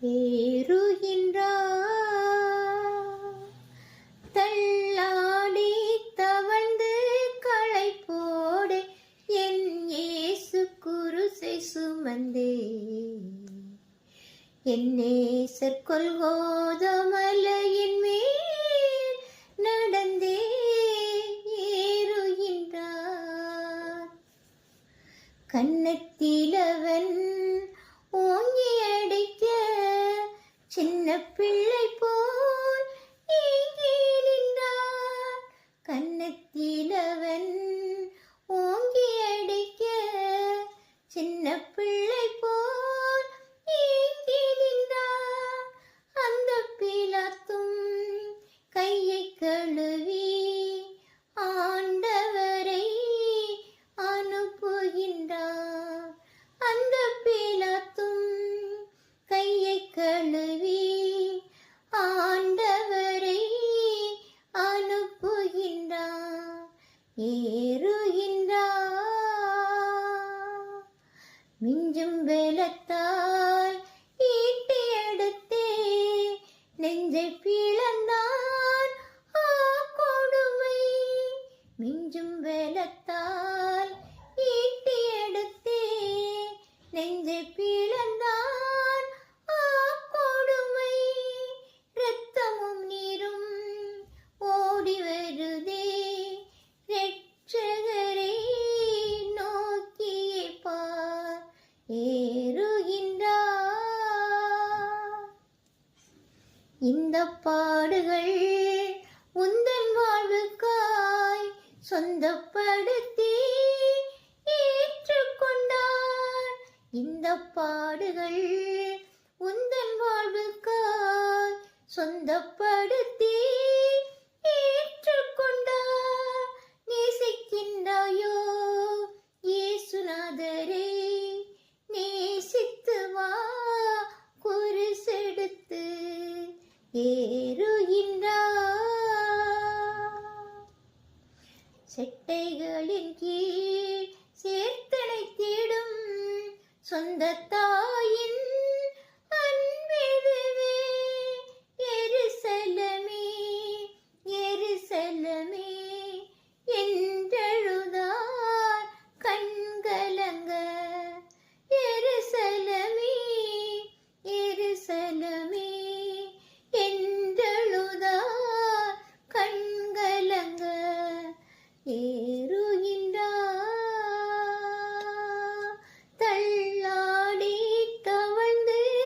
ஏறுகின்றார். தள்ளாடி தவழ்ந்து களைப்போடு என் இயேசு குருசை சுமந்தே என் நேசர் கொல்கோதா மலையின் மேல் நடந்தே ஏறுகின்றார். கன்னத்திலவன் ஓங்கி அடிக்க சின்ன பிள்ளை போல் ஏங்கி நின்றார். கன்னத்திலவன் ஓங்கி அடிக்க சின்ன பிள்ளை போல் ஏங்கி நின்றார். அந்த பிலாத்தும் கையை கழுவி ஆண்டவரை அனுப்புகின்றார். அந்த பிலாத்தும் கையை கழுவி ஆண்டவரை அனுப்புகின்றார். ஏறுகின்றார். மிஞ்சும் வேலத்தால் ஈட்டி எடுத்தே நெஞ்சை பிளந்தான் கொடுமை. மிஞ்சும் வேலத்தால் ஈட்டி எடுத்தே நெஞ்சை பிளந்தான் கொடுமை. இரத்தமும் நீரும் ஓடி வருதே இரட்சகரை நோக்கியே பார். ஏறுகின்றார். இந்த பாடுகள் உந்தன் வாழ்வுக்காய் சொந்தப்படுத்தி ஏற்றுக்கொண்டார். இந்த பாடுகள் உந்தன் வாழ்வுக்காய் சொந்தப்படுத்தி